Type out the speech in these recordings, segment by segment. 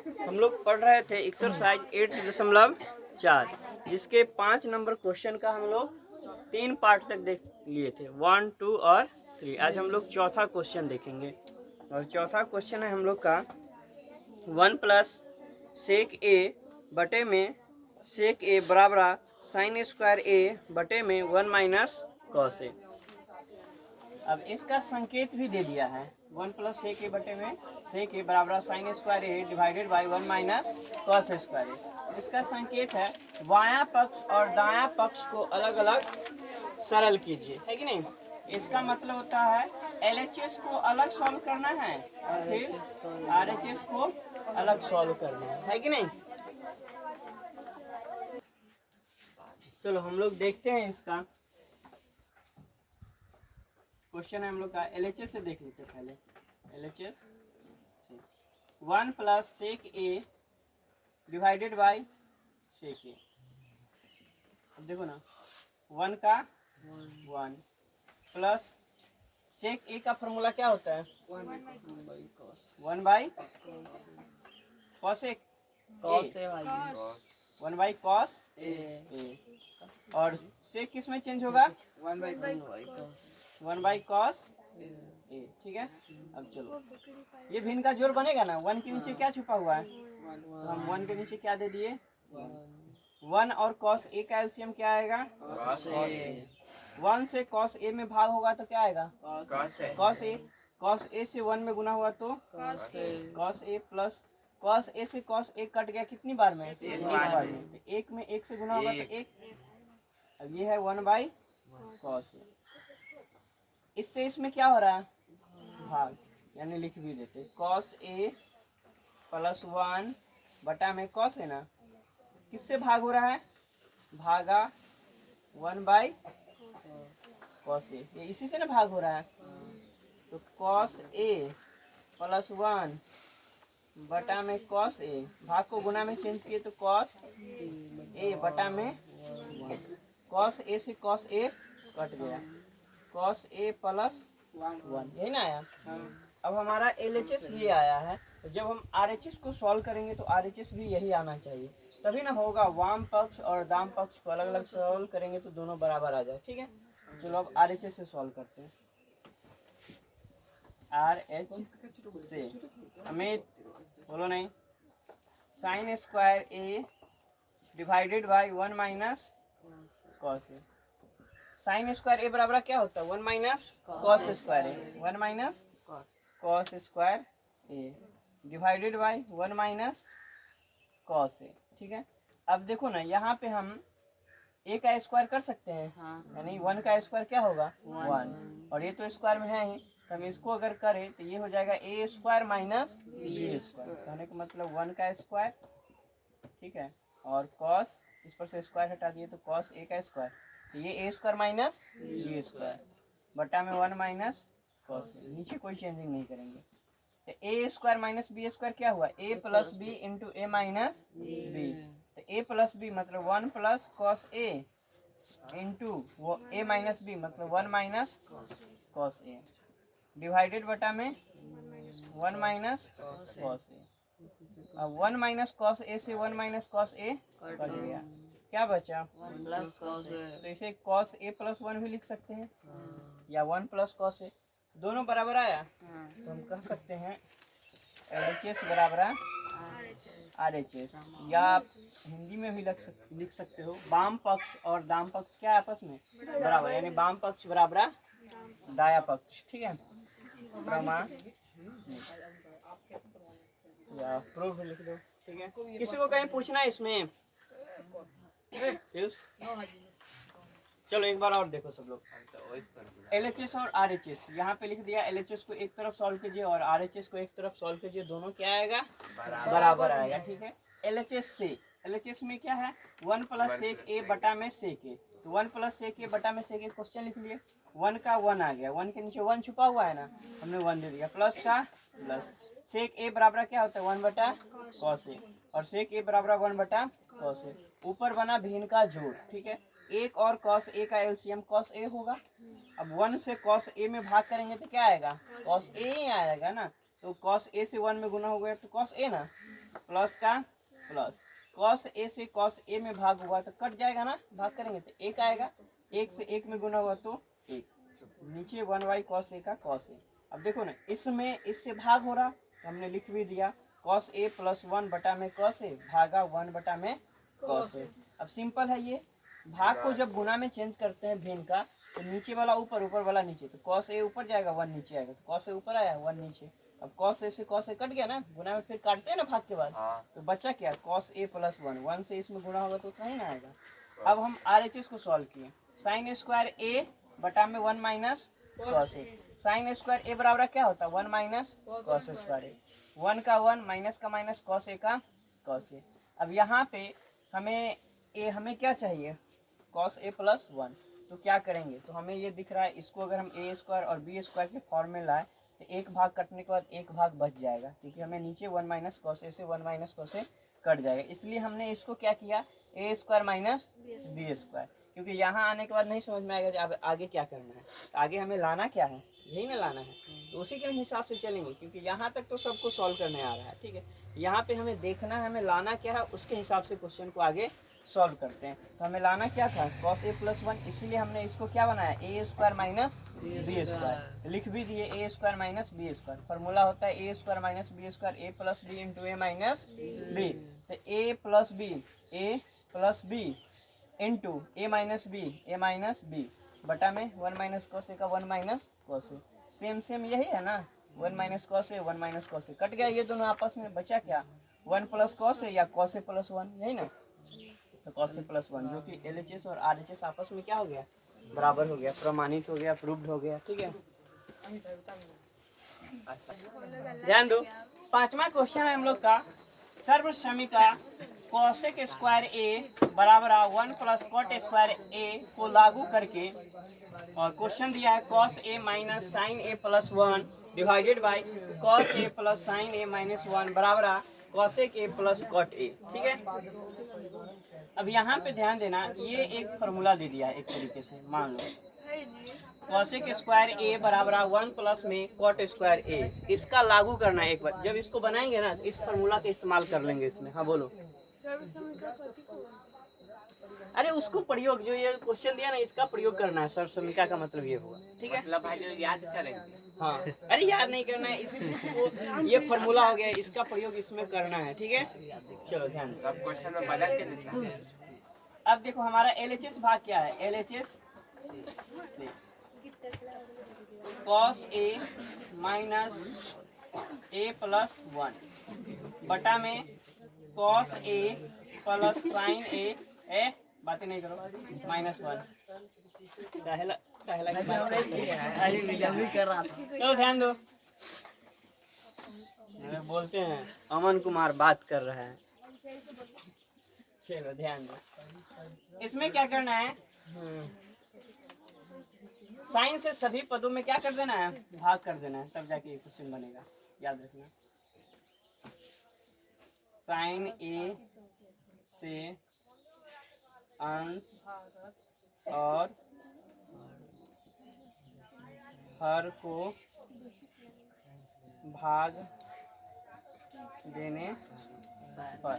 हम लोग पढ़ रहे थे एक्सरसाइज 8.4 जिसके 5 नंबर क्वेश्चन का हम लोग 3 पार्ट तक देख लिए थे 1, 2 और 3। आज हम लोग चौथा क्वेश्चन देखेंगे और चौथा क्वेश्चन है हम लोग का 1 प्लस सेक ए बटे में सेक ए बराबर साइन स्क्वायर ए बटे में 1 माइनस कॉस ए। अब इसका संकेत भी दे दिया है 1 प्लस सेक ए बटे में सेक ए बराबर sine square A divided by 1 minus cos square A. इसका संकेत है बायां पक्ष और दायां पक्ष को अलग अलग सरल कीजिए, है कि नहीं। इसका मतलब होता है LHS को अलग सॉल्व करना है और फिर RHS को अलग सॉल्व करना है कि नहीं। चलो हम लोग देखते हैं इसका क्वेश्चन है हम लोग का LHS से देख लेते हैं पहले। LHS 1 plus sec A divided by sec A. अब देखो ना 1 का 1 प्लस सेक ए का फॉर्मूला क्या होता है 1 by cos A 1 by cos A और सेक किस में चेंज होगा 1 बाई कॉस ए, ठीक है। अब चलो ये भिन्न का जोड़ बनेगा ना 1 के नीचे क्या छुपा हुआ है तो हम 1 के नीचे क्या दे दिए 1 और कॉस ए का एलसीएम क्या आएगा कॉस ए। 1 से कॉस ए में भाग होगा तो क्या आएगा कॉस ए से 1 में गुना हुआ तो कॉस ए प्लस कॉस ए से कॉस ए कट गया कितनी बार में एक बार में तो एक में 1 से गुना होगा तो 1। अब ये है 1 बाई कॉस ए। इससे इसमें क्या हो रहा है भाग यानी लिख भी देते कॉस ए प्लस 1 बटा में कॉस ए ना किससे भाग हो रहा है भागा 1 बाई कॉस ए, ये इसी से ना भाग हो रहा है तो कॉस ए प्लस 1 बटा में कॉस ए भाग को गुना में चेंज किए तो कॉस ए बटा में कॉस ए से कॉस ए कट गया कॉस ए प्लस 1 यही ना आया। अब हमारा LHS ये आया है तो जब हम RHS को सॉल्व करेंगे तो RHS भी यही आना चाहिए तभी ना होगा। वाम पक्ष और दाम पक्ष को अलग अलग सॉल्व करेंगे तो दोनों बराबर आ जाए, ठीक है। चलो अब RHS से सॉल्व करते हैं। RH से हमें बोलो नहीं sine square A divided by 1 minus cos A. Sine square A बराबर क्या होता है 1 minus cos square A 1 minus cos square A divided by 1 minus cos A, ठीक है। अब देखो ना यहाँ पे हम ए का स्क्वायर कर सकते हैं यानी 1 का स्क्वायर क्या होगा 1 और ये तो स्क्वायर में है ही तो हम इसको अगर करें तो ये हो जाएगा ए स्क्वायर माइनस बी स्क्वायर कहने का मतलब 1 का स्क्वायर, ठीक है। और कॉस इस पर से स्क्वायर हटा दिए तो कॉस ए का स्क्वायर तो ये ए स्क्वायर माइनस बी स्क्वायर बटा में 1 माइनस कॉस। नीचे कोई चेंजिंग नहीं करेंगे तो A square minus B square क्या हुआ ए plus B into A minus B तो ए प्लस बी मतलब 1 प्लस कॉस ए इंटू वो ए माइनस बी मतलब 1 माइनस कॉस ए डिवाइडेड बटा में 1 माइनस कॉस ए। अब 1 माइनस कॉस ए से 1 माइनस कॉस ए कट गया क्या बचा 1 प्लस कॉस ए तो इसे कॉस ए प्लस 1 भी लिख सकते हैं या 1 प्लस कॉस ए दोनों बराबर आया तो हम कह सकते हैं LHS बराबर RHS या आप हिंदी में भी लिख सकते हो वाम पक्ष और दाम पक्ष क्या आपस में बराबर यानी वाम पक्ष बराबर दाया पक्ष, ठीक है। प्रमाण या प्रूफ लिख दो, ठीक है। किसी को कहीं पूछना है इसमें चलो एक बार और देखो सब लोग LHS और RHS यहाँ पे लिख दिया LHS को एक तरफ सॉल्व कीजिए और RHS को एक तरफ सॉल्व कीजिए दोनों क्या आएगा बराबर आएगा, ठीक है। LHS में क्या है 1 प्लस सेक ए बटा में सेक ए तो 1 प्लस सेक ए बटा में सेक ए क्वेश्चन लिख लिए 1 का 1 आ गया 1 के नीचे 1 छुपा हुआ है ना हमने 1 दे दिया प्लस का प्लस सेक ए बराबर क्या होता है 1 बटा कॉस ए और सेक ए बराबर 1 बटा कॉस ए ऊपर बना भिन्न का जोड़, ठीक है। एक और कॉस ए का एलसीएम कॉस ए होगा। अब 1 से कॉस ए में भाग करेंगे तो क्या आएगा कॉस ए ही आएगा ना तो कॉस ए से 1 में गुना हो गया तो कॉस ए ना प्लस का प्लस, कॉस ए से कॉस ए में भाग हुआ तो कट जाएगा ना, भाग करेंगे तो एक आएगा, एक से एक में गुना हुआ तो एक, नीचे 1/, कॉस ए का कॉस ए। अब देखो ना, इसमें इससे भाग हो रहा तो हमने लिख भी दिया कॉस ए प्लस 1 बटा में कॉस ए भागा 1 बटा में कॉस ए। अब सिंपल है ये, भाग को जब गुना में चेंज करते हैं भिन्न का, तो नीचे वाला ऊपर, ऊपर वाला नीचे, तो कॉस ए ऊपर जाएगा 1 नीचे आएगा, तो कॉस ए ऊपर आया 1 नीचे। अब कॉस ए से कॉस ए कट गया ना, गुना में फिर काटते हैं ना भाग के बाद, तो बचा क्या, कॉस ए प्लस 1, 1 से इसमें गुना होगा तो उतना ही ना आएगा। अब हम RHS को सॉल्व किए, साइन स्क्वायर ए बटा में 1 minus cos A, sine square A बराबर क्या होता है 1 माइनस कॉस स्क्वायर ए, 1 का 1 माइनस का माइनस कॉस ए का कॉस ए। अब यहाँ पे हमें क्या चाहिए, कॉस ए प्लस 1, तो क्या करेंगे, तो हमें ये दिख रहा है, इसको अगर हम ए स्क्वायर और बी स्क्वायर के फॉर्म में लाए तो एक भाग कटने के बाद एक भाग बच जाएगा, क्योंकि हमें नीचे 1 माइनस कॉस ए से 1 माइनस कॉस ए कट जाएगा, इसलिए हमने इसको क्या किया ए स्क्वायर माइनस बी स्क्वायर, क्योंकि यहाँ आने के बाद नहीं समझ में आएगा अब आगे क्या करना है, आगे हमें लाना क्या है, यही ना लाना है, तो उसी के हिसाब से चलेंगे, क्योंकि यहाँ तक तो सबको सॉल्व करने आ रहा है, ठीक है। यहाँ पे हमें देखना है हमें लाना क्या है, उसके हिसाब से क्वेश्चन को आगे सॉल्व करते हैं। तो हमें लाना क्या था कॉस ए प्लस 1, इसीलिए हमने इसको क्या बनाया A square minus B square, लिख भी दिए A square minus B square, formula होता है A square minus B square A plus B into A minus B, तो A plus B into A minus B बटा में 1 माइनस कॉस ए का 1 minus cos ए, same यही है ना, 1 minus cos A 1 minus cos A, cut गया ये दोनों आपस में, बचा क्या 1 प्लस कॉस ए या कॉस ए प्लस 1, यही ना, तो कॉस ए प्लस 1, जो कि LHS और RHS आपस में क्या हो गया, बराबर हो गया, प्रमाणित हो गया, प्रूव्ड हो गया, ठीक है। ध्यान दो, 5वां क्वेश्चन है हम लोग का, सर्व समीका कोसेक स्क्वायर ए बराबर 1 प्लस कॉट स्क्वायर ए को लागू करके, और क्वेश्चन दिया है cos A minus sin A plus 1 divided by cos A plus sin A minus 1 बराबर cosec A plus cot A, ठीक है। अब यहाँ पे ध्यान देना, ये एक फार्मूला दे दिया है एक तरीके से, मान लो कॉसेक स्क्वायर ए बराबर 1 प्लस में कॉट स्क्वायर ए, इसका लागू करना है एक बार, जब इसको बनाएंगे ना इस फार्मूला का इस्तेमाल कर लेंगे इसमें। हाँ बोलो, अरे उसको प्रयोग, जो ये क्वेश्चन दिया ना इसका प्रयोग करना है, सर्व समीका का मतलब ये होगा, ठीक है, मतलब भाई याद करेंगे। हाँ, अरे याद नहीं करना है, ये फार्मूला हो गया, इसका प्रयोग इसमें करना है, ठीक है। चलो ध्यान से, सब क्वेश्चन में बदल के देते। अब देखो हमारा LHS भाग क्या है, LHS cos A minus A plus 1 बटा में कॉस ए प्लस साइन ए बातें नहीं करो माइनस 1, चलो ध्यान दो, बोलते हैं अमन कुमार बात कर रहा है, चलो ध्यान दो, इसमें क्या करना है, साइन से सभी पदों में क्या कर देना है, भाग कर देना है, तब जाके क्वेश्चन बनेगा, याद रखना। साइन ए से अंश और हर को भाग देने पर,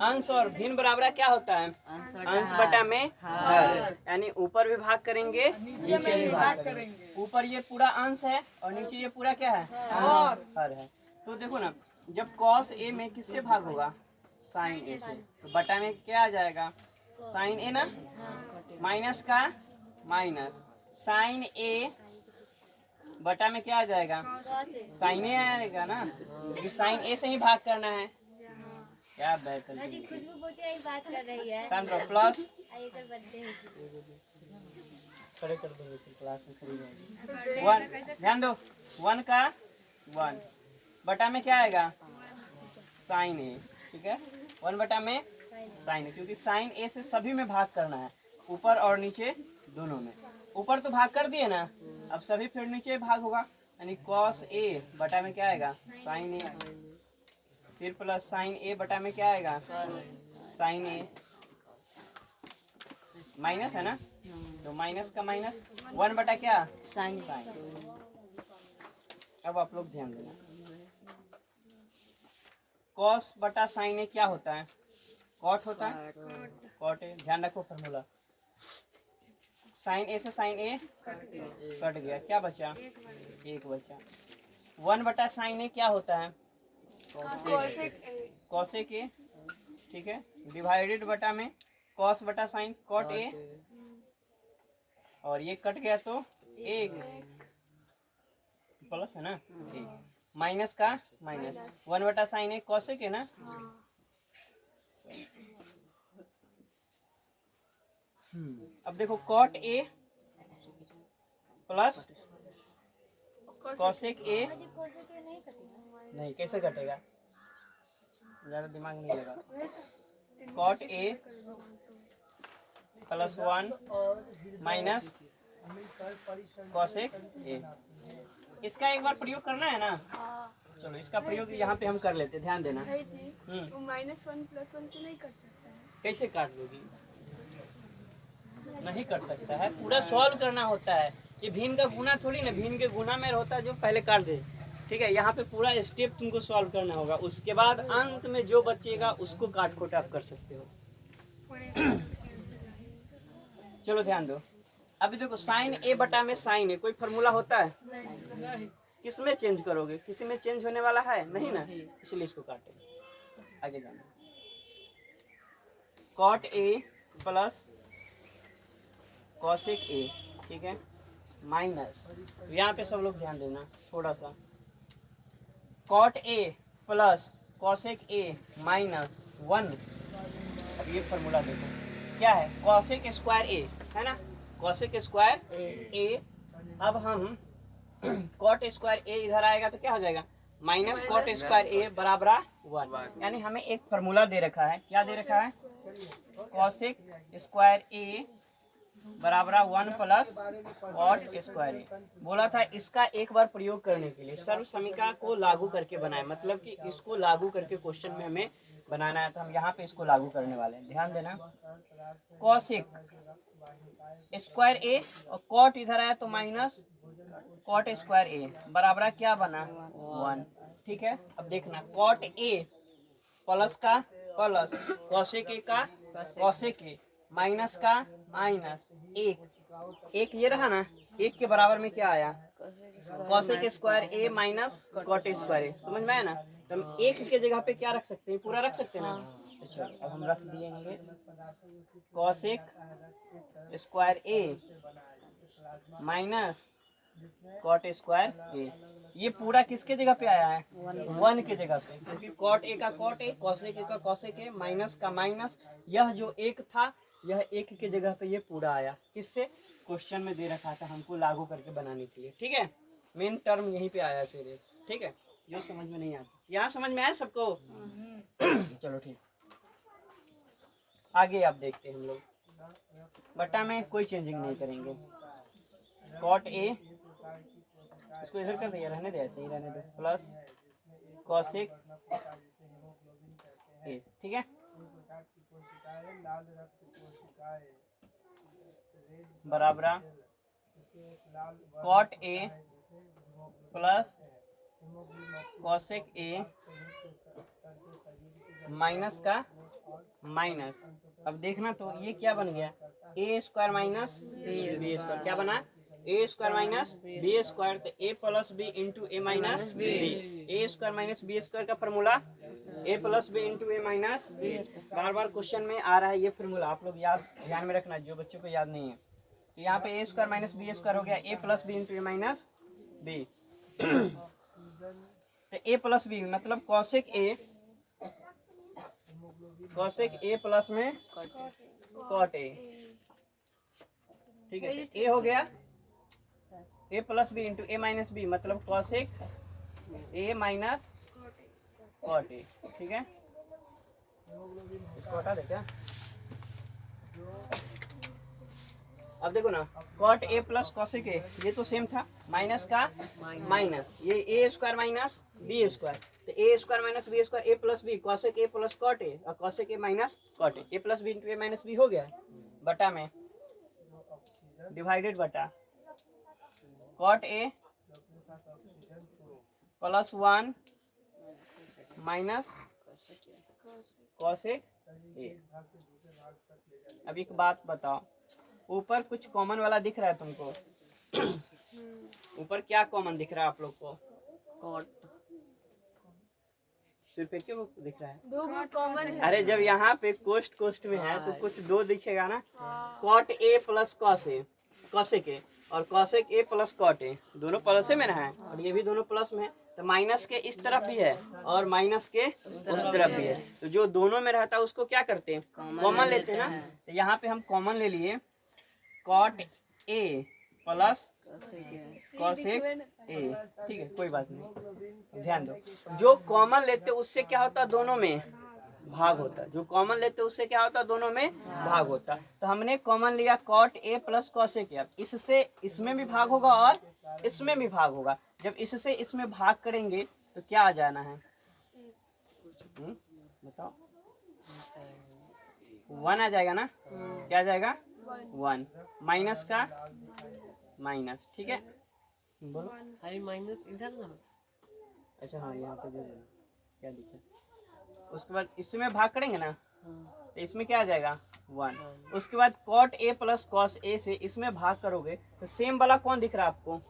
अंश और भिन्न बराबर क्या होता है, अंश बटा में हर, यानी ऊपर भी भाग करेंगे नीचे भी भाग करेंगे, ऊपर ये पूरा अंश है और नीचे ये पूरा क्या है हर है। तो देखो ना, जब कॉस ए में किससे भाग होगा, साइन ए से, तो बटा में क्या आ जाएगा साइन ए ना, माइनस का माइनस साइन ए बटा में क्या आ जाएगा साइन ए आएगा ना, क्योंकि साइन ए से ही भाग करना है। क्या बेहतर बात कर रही है, प्लस खड़े कर दो, क्लास में खड़ी रहेगी। 1 ध्यान दो, 1 का 1 बटा में क्या आएगा साइन ए, ठीक है, 1 बटा में साइन ए, क्योंकि साइन ए से सभी में भाग करना है, ऊपर और नीचे दोनों में। ऊपर तो भाग कर दिए ना, अब सभी फिर नीचे भाग होगा, यानी कॉस ए बटा में क्या आएगा साइन ए, फिर प्लस साइन ए बटा में क्या आएगा साइन ए, माइनस है ना, तो माइनस का माइनस 1 बटा क्या साइन। अब आप लोग ध्यान देना, कॉस बटा साइन ए क्या होता है? कॉट होता है। कॉट ए, ध्यान रखो फॉर्मूला। साइन ए से साइन ए कट गया, क्या बचा? एक बचा। 1 बटा साइन ए क्या होता है? कॉसेक ए, ठीक है। डिवाइडेड बटा में कॉस बटा साइन कॉट ए, और ये कट गया तो एक प्लस है ना, एक माइनस का माइनस। 1 बटा साइन ए कॉसेक है ना। अब देखो cot A plus cosec A, नहीं कैसे कटेगा, ज्यादा दिमाग नहीं लगा। Cot A plus 1 minus cosec A, इसका एक बार प्रयोग करना है ना। चलो इसका प्रयोग यहाँ पे हम कर लेते, ध्यान देना। -1 + 1 से नहीं कट सकता है। कैसे काट लोगी? नहीं कट सकता है, पूरा सॉल्व करना होता है। ये भिन्न का गुना थोड़ी ना, भिन्न के गुना में होता है जो पहले काट दे, ठीक है। यहाँ पे पूरा स्टेप तुमको सॉल्व करना होगा, उसके बाद अंत में जो बचेगा उसको काट खोट आप कर सकते हो। चलो ध्यान दो। अभी देखो साइन ए बटा में साइन ए कोई फॉर्मूला होता है? किस में चेंज करोगे? किसी में चेंज होने वाला है नहीं ना, इसलिए इसको काटे। आगे जाना। Cot A plus cosec A, ठीक है, माइनस, यहाँ पे सब लोग ध्यान देना थोड़ा सा। Cot A plus cosec A minus 1। अब ये फॉर्मूला देखो क्या है, कॉसेक स्क्वायर ए है ना, कॉसेक स्क्वायर ए। अब हम कॉट स्क्वायर ए इधर आएगा तो क्या हो जाएगा, माइनस कॉट स्क्वायर ए बराबर 1। यानी हमें एक फॉर्मूला दे रखा है, क्या दे रखा है, कॉसेक स्क्वायर ए बराबर 1 प्लस कॉट स्क्वायर ए। बोला था इसका एक बार प्रयोग करने के लिए, सर्व समीकरण को लागू करके बनाए, मतलब कि इसको लागू करके क्वेश्चन में हमें बनाना है, तो हम यहाँ पे इसको लागू करने वाले हैं। ध्यान देना, कॉसेक स्क्वायर ए और कॉट इधर आया तो माइनस कॉट स्क्वायर ए बराबर क्या बना 1, ठीक है। अब देखना कॉट ए प्लस का प्लस कॉसेक ए का कॉसेक ए माइनस का माइनस एक ये रहा ना, एक के बराबर में क्या आया, कॉसेक स्क्वायर ए माइनस कॉट स्क्वायर ए। समझ में आया ना, तो हम एक के जगह पे क्या रख सकते हैं, पूरा रख सकते हैं ना। तो चलो अब हम रख दिएंगे कॉसेक स्क्वायर ए माइनस कॉट स्क्वायर ए। ये पूरा किसके जगह पे आया है, 1 के जगह पे, क्योंकि कॉट ए का कॉट ए, कॉसेक ए का कॉसेक ए, माइनस का माइनस, यह जो एक था यह एक के जगह पे ये पूरा आया, किससे, क्वेश्चन में दे रखा था हमको लागू करके बनाने के लिए, ठीक है। मेन टर्म यहीं पे आया फिर, ठीक है। जो समझ में नहीं आता, यहाँ समझ में आया सबको? चलो ठीक, आगे आप देखते हैं हम लोग। बटा में कोई चेंजिंग नहीं करेंगे। कॉट ए, इसको इधर कर दिया, रहने दे, ऐसे ही रहने दे, प्लस कॉसेक ए, ठीक है, बराबर cot A plus cosec A minus का माइनस। अब देखना तो ये क्या बन गया, A square minus B square, क्या बना, A square minus B square, तो A plus B into A minus B. A square minus B square का formula A plus B into A minus B. बार बार क्वेश्चन में आ रहा है ये फॉर्मूला, आप लोग याद ध्यान में रखना, जो बच्चों को याद नहीं है। तो यहाँ पे A square minus B square हो गया A plus B into A minus B. तो ए प्लस बी मतलब कॉसेक ए प्लस में कॉट ए, ठीक है। ए हो गया A plus B into A minus B मतलब cosec A minus cot A, ठीक है। इसको हटा दे क्या, अब देखो ना, cot A plus cosec A, ये तो सेम था, माइनस का माइनस, ये ए स्क्वायर माइनस बी स्क्वायर, तो A square minus B square A plus B, cosec A plus cot A, और cosec A minus cot A plus B into A minus B हो गया, बटा में divided बटा cot A plus 1 minus cosec A. अब एक बात बताओ, ऊपर कुछ कॉमन वाला दिख रहा है तुमको? ऊपर क्या कॉमन दिख रहा है आप लोग को? कॉट। सिर्फ एक ही दिख रहा है? दो कॉमन है। अरे जब यहाँ पे कोष्ट में है तो कुछ दो दिखेगा ना। Cot A plus cos A, cosec A, और cosec A plus cot A, दोनों प्लस में ना है, और ये भी दोनों प्लस में है, तो माइनस के इस तरफ भी है और माइनस के उस तरफ भी है। तो जो दोनों में रहता है उसको क्या करते हैं? कॉमन लेते हैं ना। तो यहाँ पे हम कॉमन ले लिए cot A plus cosec A, ठीक है, कोई बात नहीं, ध्यान दो। जो कॉमन लेते उससे क्या होता है? दोनों में भाग होता है। जो कॉमन लेते उससे क्या होता है? दोनों में भाग होता है। तो हमने कॉमन लिया cot A plus cosec A. इससे इसमें भी भाग होगा और इसमें भी भाग होगा। जब इससे इसमें भाग करेंगे तो क्या आ जाना है? बताओ। 1 आ जाएगा ना? क्या आ जाएगा? 1 माइनस का माइनस, ठीक है, बोलो। अरे माइनस इधर ना। अच्छा हाँ, यहाँ पे दे देना, क्या लिखा। उसके बाद इसमें भाग करेंगे ना, तो इसमें क्या आ जाएगा? 1। उसके बाद कॉट ए प्लस कॉस ए से इसमें भाग करोगे तो सेम वाला कौन दिख रहा है आपको?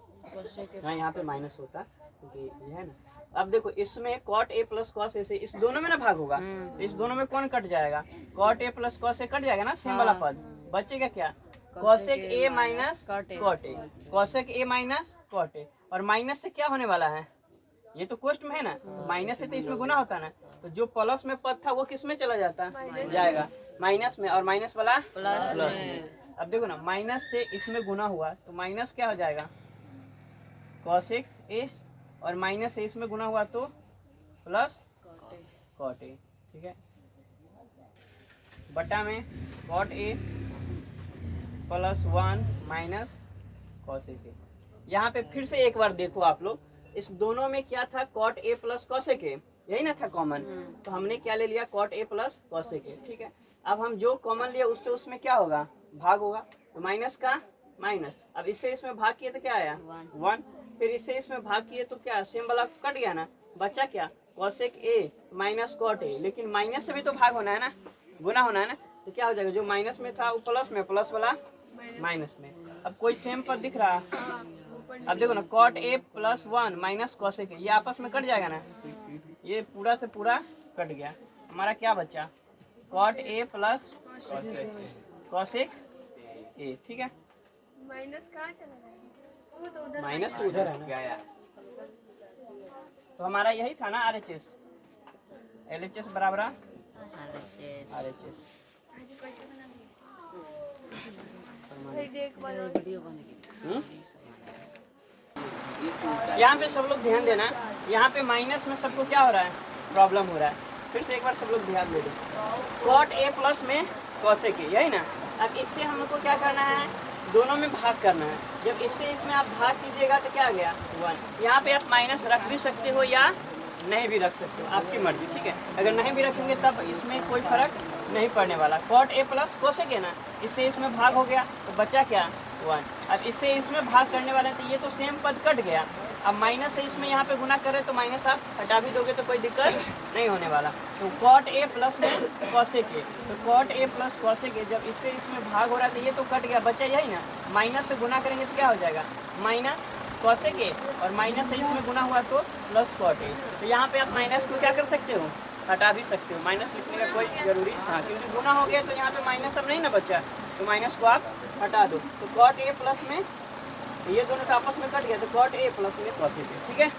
हाँ, यहाँ पे माइनस होता क्योंकि ये है ना। अब देखो, इसमें कॉट ए प्लस कॉस ए से इस दोनों में ना भाग होगा, तो इस दोनों में कौन कट जाएगा? Cot A plus cos A cut जाएगा ना, सेम वाला पद बचेगा क्या? Cosec A minus cot A, cosec A minus cot A. और माइनस से क्या होने वाला है? ये तो कोष्ट में है ना, माइनस से तो इसमें गुना होता ना, तो जो प्लस में पद था वो किस में चला जाता? जाएगा माइनस में, और माइनस वाला प्लस में। अब देखो ना, माइनस से इसमें गुना हुआ तो माइनस क्या हो जाएगा? कॉसेक ए, और माइनस से इसमें गुना हुआ तो प्लस कॉट ए, ठीक है, बटा में cot A plus 1 minus cosec A. यहाँ पे फिर से एक बार देखो आप लोग, इस दोनों में क्या था? Cot A plus cosec A, यही ना था कॉमन। तो हमने क्या ले लिया? Cot A plus cosec A, ठीक है। अब हम जो कॉमन लिया उससे उसमें क्या होगा? भाग होगा, तो माइनस का माइनस। अब इससे इसमें भाग किए तो क्या आया? 1। फिर इससे इसमें भाग किए तो क्या? सेम वाला कट गया ना, बचा क्या? Cosec A minus cot A. लेकिन माइनस से भी तो भाग होना है ना, गुना होना है ना, तो क्या हो जाएगा? जो माइनस में था वो प्लस में, प्लस वाला माइनस में। अब कोई सेम पद दिख रहा है? अब देखो ना, cot A plus 1 minus cosec A, ये आपस में कट जाएगा ना, ये पूरा से पूरा कट गया। हमारा क्या बचा? Cot A plus cosec A, ठीक है। माइनस कहाँ चला जाएगा? वो तो उधर माइनस तो उधर है ना, तो हमारा यही था ना, RHS LHS बराबर RHS। वीडियो बनेगी। यहाँ पे सब लोग ध्यान देना, यहाँ पे माइनस में सबको क्या हो रहा है? प्रॉब्लम हो रहा है। फिर से एक बार सब लोग ध्यान दे दो। कॉट ए प्लस में कॉसेक ए, यही ना। अब इससे हम लोग को क्या करना है? दोनों में भाग करना है। जब इससे इसमें आप भाग कीजिएगा तो क्या आ गया? 1। यहाँ पे आप माइनस रख भी सकते हो या नहीं भी रख सकते हो, आपकी मर्जी, ठीक है। अगर नहीं भी रखेंगे तब इसमें कोई फर्क नहीं पड़ने वाला। Cot A plus cosec A ना, इससे इसमें भाग हो गया तो बचा क्या? 1। अब इससे इसमें भाग करने वाला है तो ये तो सेम पद कट गया। अब माइनस से इसमें यहाँ पे गुना करें तो माइनस आप हटा भी दोगे तो कोई दिक्कत नहीं होने वाला। तो कॉट ए प्लस में कॉसेक ए, तो cot A plus cosec A, जब इससे इसमें भाग हो रहा है तो ये तो कट गया, बचा यही ना। माइनस से गुना करेंगे तो क्या हो जाएगा? माइनस कॉसेक ए, और माइनस से इसमें गुना हुआ तो प्लस कॉट ए। तो यहाँ पे आप माइनस को क्या कर सकते हो? हटा भी सकते हो, माइनस लिखने का कोई जरूरी, हाँ, क्योंकि गुना हो गया तो यहाँ पे माइनस अब नहीं ना बचा, तो माइनस को आप हटा दो। तो कॉट ए प्लस में ये दोनों का आपस में कट गया तो कॉट ए प्लस में कॉसेक ए, ठीक है।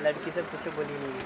लड़की सब कुछ बोली नहीं।